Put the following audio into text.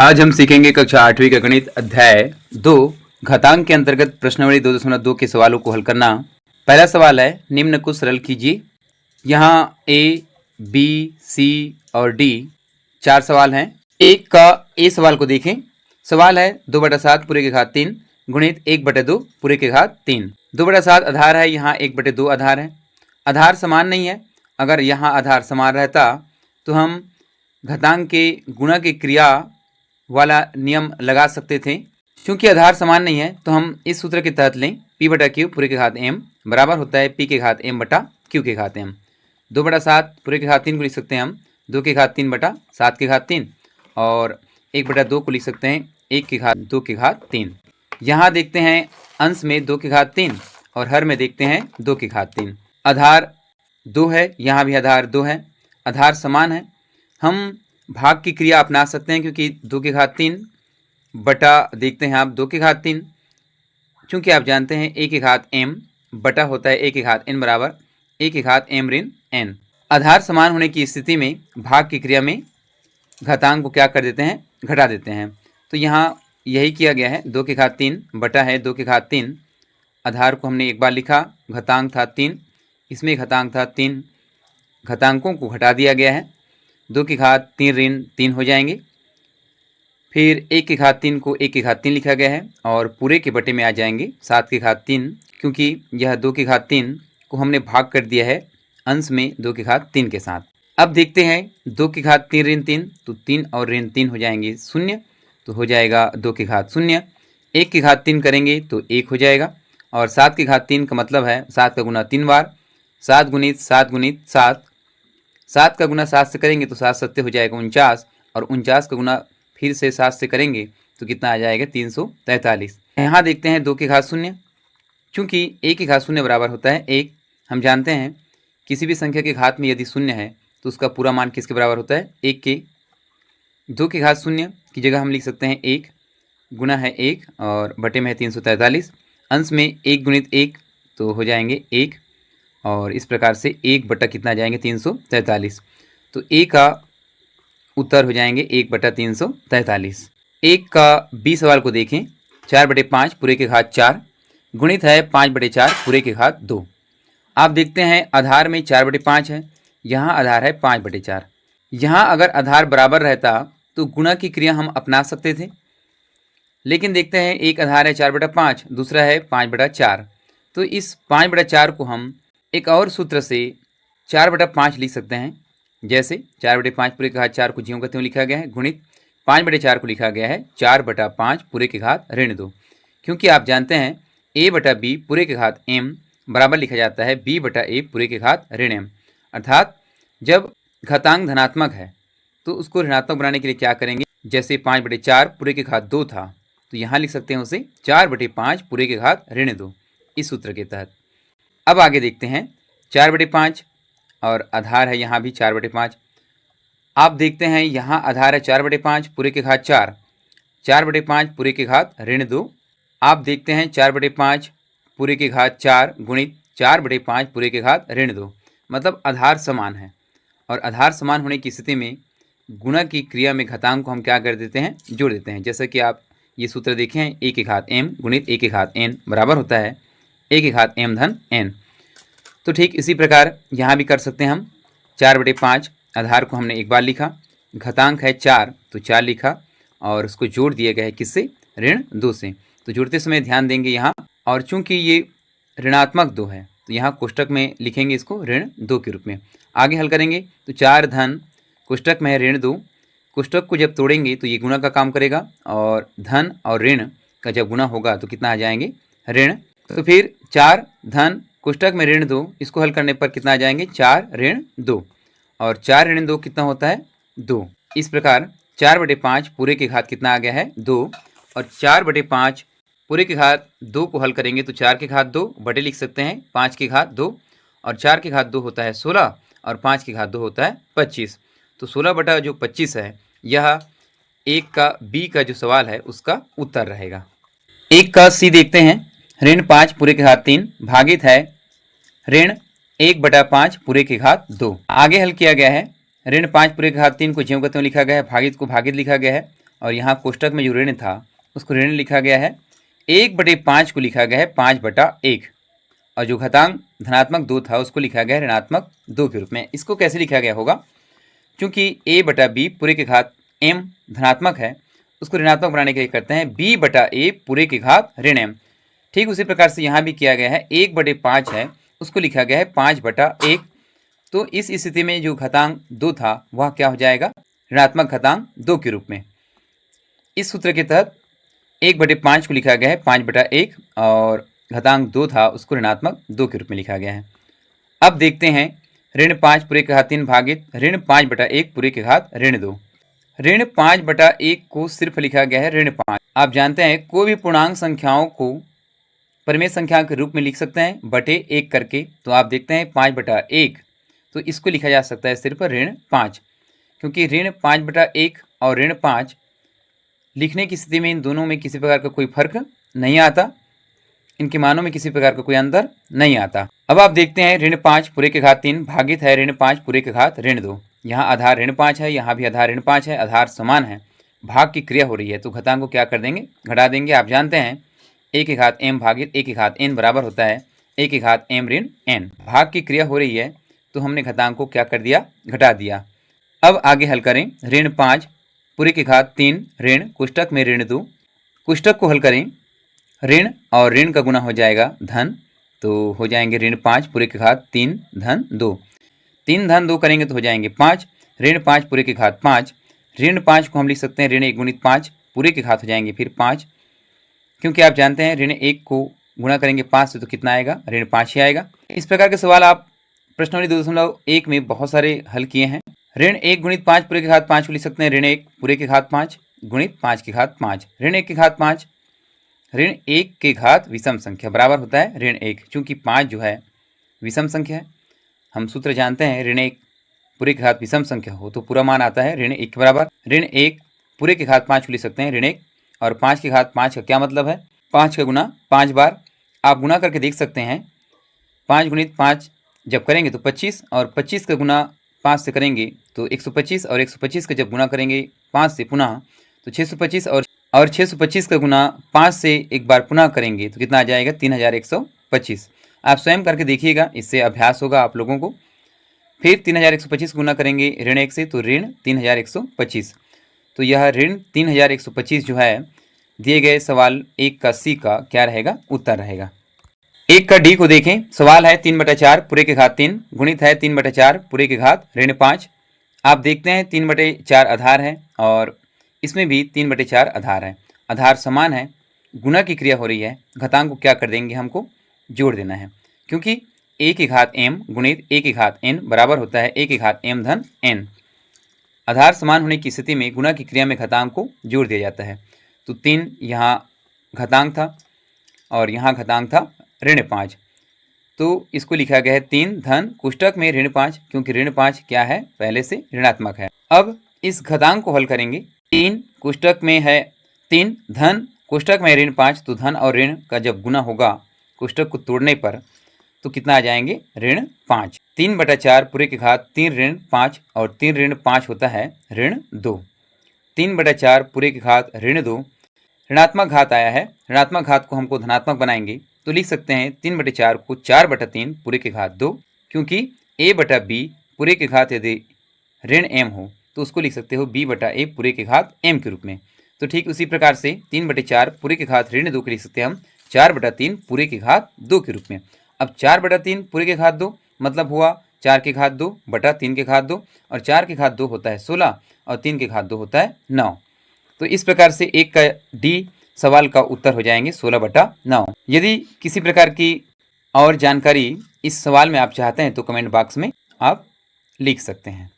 आज हम सीखेंगे कक्षा 8वीं का गणित अध्याय 2 घातांक के अंतर्गत प्रश्नावली 2.2 के सवालों को हल करना। पहला सवाल है, निम्न को सरल कीजिए। यहाँ ए, बी, सी और डी 4 सवाल हैं। एक का ए सवाल को देखें। सवाल है 2/7 पूरे के घात 3 गुणित 1/2 पूरे के घात 3। 2/7 आधार है, यहाँ 1/2 आधार है। आधार समान नहीं है। अगर यहाँ आधार समान रहता तो हम घातांक के गुणा की क्रिया वाला नियम लगा सकते थे। क्योंकि आधार समान नहीं है तो हम इस सूत्र के तहत लें P/Q पूरे के घात m बराबर होता है P के घात m बटा Q के घात m। 2/7 पूरे के घात 3 को लिख सकते हैं हम 2 के घात 3 बटा 7 के घात 3 और 1/2 को लिख सकते हैं 1 के घात 2 के घात 3। यहाँ देखते हैं अंश में 2 के घात 3 और हर में देखते हैं 2 के घात 3। आधार 2 है, यहाँ भी आधार 2 है। आधार समान है। हम भाग की क्रिया अपना सकते हैं क्योंकि 2 के घात 3 बटा देखते हैं आप 2 के घात 3, चूँकि आप जानते हैं 1 के घात m बटा होता है 1 के घात n बराबर 1 के घात m ऋण n। आधार समान होने की स्थिति में भाग की क्रिया में घातांक को क्या कर देते हैं, घटा देते हैं। तो यहाँ यही किया गया है। 2 के घात 3 बटा है 2 के घात 3। आधार को हमने एक बार लिखा, घातांक था 3, इसमें घातांक था 3, घातांकों को घटा दिया गया है। 2 के घात 3 ऋण 3 हो जाएंगे। फिर 1 के घात 3 को 1 के घात 3 लिखा गया है और पूरे के बटे में आ जाएंगे 7 के घात 3, क्योंकि यह 2 के घात 3 को हमने भाग कर दिया है अंश में 2 के घात 3 के साथ। अब देखते हैं 2 के घात 3 ऋण 3 तो 3 और ऋण 3 हो जाएंगे 0, तो हो जाएगा 2 के घात 0। 1 के घात 3 करेंगे तो 1 हो जाएगा और 7 के घात 3 का मतलब है 7 का गुना 3 बार, 7 गुणित 7 गुणित 7। 7 का गुना 7 से करेंगे तो 7 7 हो जाएगा 49 और 49 का गुना फिर से 7 से करेंगे तो कितना आ जाएगा 343। यहाँ देखते हैं 2 के घात 0, चूँकि 1 के घात 0 बराबर होता है 1। हम जानते हैं किसी भी संख्या के घात में यदि 0 है तो उसका पूरा मान किसके बराबर होता है, 1 के। 2 के घात 0 की जगह हम लिख सकते हैं 1 गुना है 1 और बटे में है 343। अंश में 1 गुणित 1 तो हो जाएंगे 1 और इस प्रकार से 1 बटा कितना आ जाएंगे 343। तो a का उत्तर हो जाएंगे 1/343। 1 का b सवाल को देखें। 4/5 पूरे के घात 4 गुणित है 5/4 पूरे के घात 2। आप देखते हैं आधार में 4/5 है, यहाँ आधार है 5/4। यहाँ अगर आधार बराबर रहता तो गुणा की क्रिया हम अपना सकते थे, लेकिन देखते हैं एक आधार है 4/5, दूसरा है 5/4। तो इस 5/4 को हम एक और सूत्र से 4/5 लिख सकते हैं। जैसे 4/5 पूरे के घात 4 को ज्यों का त्यों लिखा गया है गुणित 5/4 को लिखा गया है 4/5 पूरे के घात ऋण 2। क्योंकि आप जानते हैं a/b पूरे के घात m बराबर लिखा जाता है b/a पूरे के घात ऋण m। अर्थात जब घातांक धनात्मक है तो उसको ऋणात्मक बनाने के लिए क्या करेंगे, जैसे 5/4 पूरे के घात 2 था तो यहाँ लिख सकते हैं उसे 4/5 पूरे के घात ऋण 2 इस सूत्र के तहत। अब आगे देखते हैं 4/5 और आधार है यहाँ भी 4/5। आप देखते हैं यहाँ आधार है 4/5 पूरे के घात 4, 4/5 पूरे के घात ऋण 2। आप देखते हैं 4/5 पूरे के घात 4 गुणित 4/5 पूरे के घात ऋण 2, मतलब आधार समान है। और आधार समान होने की स्थिति में गुणा की क्रिया में घातांक को हम क्या कर देते हैं, जोड़ देते हैं। जैसे कि आप ये सूत्र देखें, a के घात m गुणित a के घात n बराबर होता है a के घात m धन n। तो ठीक इसी प्रकार यहाँ भी कर सकते हैं हम। 4/5 आधार को हमने एक बार लिखा, घातांक है 4 तो 4 लिखा और उसको जोड़ दिया गया है किससे, ऋण 2 से। तो जोड़ते समय ध्यान देंगे यहाँ, और चूंकि ये ऋणात्मक 2 है तो यहाँ कोष्टक में लिखेंगे इसको ऋण 2 के रूप में। आगे हल करेंगे तो 4 धन कोष्टक में है ऋण 2, कोष्टक को जब तोड़ेंगे तो ये गुणा का काम करेगा और धन और ऋण का जब गुणा होगा तो कितना आ जाएंगे, ऋण। तो फिर 4 धन कोष्टक में ऋण 2, इसको हल करने पर कितना आ जाएंगे, 4 ऋण 2 और 4 ऋण 2 कितना होता है, 2। इस प्रकार 4/5 पूरे के घात कितना आ गया है, 2 और 4/5 पूरे के घात 2 को हल करेंगे तो 4 के घात 2 बटे लिख सकते हैं 5 के घात 2 और 4 के घात 2 होता है 16 और 5 के घात 2 होता है 25। तो 16/25 है यह 1 का b का जो सवाल है उसका उत्तर रहेगा। 1 का c देखते हैं। ऋण 5 पूरे के घात 3 भागित है ऋण 1/5 पूरे के घात 2। आगे हल किया गया है। ऋण 5 पूरे के घात 3 को ज्यों का त्यों लिखा गया है, भागित को भागित लिखा गया है और यहाँ कोष्टक में जो ऋण था उसको ऋण लिखा गया है, 1/5 को लिखा गया है 5/1, और जो घातांक धनात्मक 2 था उसको लिखा गया है ऋणात्मक 2 के रूप में। इसको कैसे लिखा गया होगा, क्योंकि a/b पूरे के घात m धनात्मक है, उसको ऋणात्मक बनाने के लिए करते हैं b/a पूरे के घात ऋण m। ठीक उसी प्रकार से यहाँ भी किया गया है, 1/5 है उसको लिखा गया है 5/1। तो इस स्थिति में जो घातांक 2 था वह क्या हो जाएगा, ऋणात्मक घातांक 2 के रूप में। इस सूत्र के तहत 1/5 को लिखा गया है 5/1 और घातांक 2 था उसको ऋणात्मक 2 के रूप में लिखा गया है। अब देखते हैं ऋण 5 पूरे के घात 3 भागित ऋण 5/1 पूरे के घात ऋण 2। ऋण 5/1 को सिर्फ लिखा गया है ऋण 5। आप जानते हैं कोई भी पूर्णांक संख्याओं को परिमेय संख्या के रूप में लिख सकते हैं बटे 1 करके। तो आप देखते हैं 5/1, तो इसको लिखा जा सकता है सिर्फ ऋण 5, क्योंकि ऋण 5/1 और ऋण 5 लिखने की स्थिति में इन दोनों में किसी प्रकार का कोई फर्क नहीं आता, इनके मानों में किसी प्रकार का कोई अंतर नहीं आता। अब आप देखते हैं ऋण 5 पूरे के घात 3 भागित है ऋण 5 पूरे के घात ऋण 2। यहाँ आधार ऋण 5 है, यहाँ भी आधार ऋण 5 है, आधार समान है, भाग की क्रिया हो रही है, तो घातांक को क्या कर देंगे, घटा देंगे। आप जानते हैं a के घात m भागित a के घात n बराबर होता है a के घात m ऋण n। भाग की क्रिया हो रही है तो हमने घातांक को क्या कर दिया, घटा दिया। अब आगे हल करें, ऋण 5 पूरे के घात 3 ऋण कोष्टक में ऋण 2, कोष्टक को हल करें, ऋण और ऋण का गुना हो जाएगा धन, तो हो जाएंगे ऋण 5 पूरे के घात 3 धन 2, 3 धन 2 करेंगे तो हो जाएंगे 5, ऋण 5 पूरे के घात 5, ऋण 5 को हम लिख सकते हैं ऋण 1 गुणित 5 पूरे के घात हो जाएंगे फिर 5, क्योंकि आप जानते हैं ऋण 1 को गुणा करेंगे 5 से तो कितना आएगा, ऋण 5 ही आएगा। इस प्रकार के सवाल आप प्रश्नावली 2.1 में बहुत सारे हल किए हैं। ऋण 1 गुणित 5 पूरे के घात 5 को लिख सकते हैं ऋण 1 पूरे के घात 5 गुणित 5 के घात 5, ऋण 1 के घात 5, ऋण 1 के घात विषम संख्या बराबर होता है ऋण 1, चूंकि 5 जो है विषम संख्या है, हम सूत्र जानते हैं ऋण 1 पूरे के घात विषम संख्या हो तो पूरा मान आता है ऋण 1 के बराबर। ऋण 1 पूरे के घात 5 को लिख सकते हैं ऋण 1, और 5 के घात 5 का क्या मतलब है, 5 का गुना 5 बार। आप गुना करके देख सकते हैं, 5 गुणित 5 जब करेंगे तो 25, और 25 का गुना 5 से करेंगे तो 125, और 125 का जब गुना करेंगे 5 से पुनः तो 625, और 625 का गुना 5 से एक बार पुनः करेंगे तो कितना आ जाएगा, 3125। आप स्वयं करके देखिएगा, इससे अभ्यास होगा आप लोगों को। फिर 3125 गुना करेंगे ऋण 1 से तो ऋण 3125। तो यह ऋण 3125 जो है दिए गए सवाल 1 का सी का क्या रहेगा, उत्तर रहेगा। 1 का डी को देखें, सवाल है 3/4 पूरे के घात 3 गुणित है 3/4 पूरे के घात ऋण 5। आप देखते हैं 3/4 आधार है और इसमें भी 3/4 आधार है, आधार समान है, गुणा की क्रिया हो रही है, घातांक को क्या कर देंगे, हमको जोड़ देना है, क्योंकि a के घात m गुणित a के घात n बराबर होता है a के घात m धन n। आधार समान होने की स्थिति में गुणा की क्रिया में घातांक को जोड़ दिया जाता है। तो 3 यहाँ घातांक था और यहाँ घातांक था ऋण 5, तो इसको लिखा गया है 3 धन कोष्टक में ऋण 5, क्योंकि ऋण 5 क्या है, पहले से ऋणात्मक है। अब इस घातांक को हल करेंगे, 3 कोष्टक में है 3 धन कोष्टक में ऋण 5, तो धन और ऋण का जब गुना होगा कोष्टक को तोड़ने पर तो कितना आ जाएंगे, ऋण 5। 3/4 पूरे के घात 3 ऋण 5 और 3 ऋण 5 होता है ऋण 2। 3/4 पूरे के घात ऋण 2, ऋणात्मक घात आया है, ऋणात्मक घात को हमको धनात्मक बनाएंगे तो लिख सकते हैं 3/4 को 4/3 पूरे के घात 2, क्योंकि a/b पूरे के घात यदि ऋण m हो तो उसको लिख सकते हो b/a पूरे के घात m के रूप में। तो ठीक उसी प्रकार से 3/4 पूरे के घात ऋण 2 को लिख सकते हैं हम 4/3 पूरे के घात 2 के रूप में। अब 4/3 पूरे के घात 2 मतलब हुआ 4 के घात 2 बटा 3 के घात 2, और 4 के घात 2 होता है 16 और 3 के घात 2 होता है 9। तो इस प्रकार से 1 का डी सवाल का उत्तर हो जाएंगे 16/9। यदि किसी प्रकार की और जानकारी इस सवाल में आप चाहते हैं तो कमेंट बॉक्स में आप लिख सकते हैं।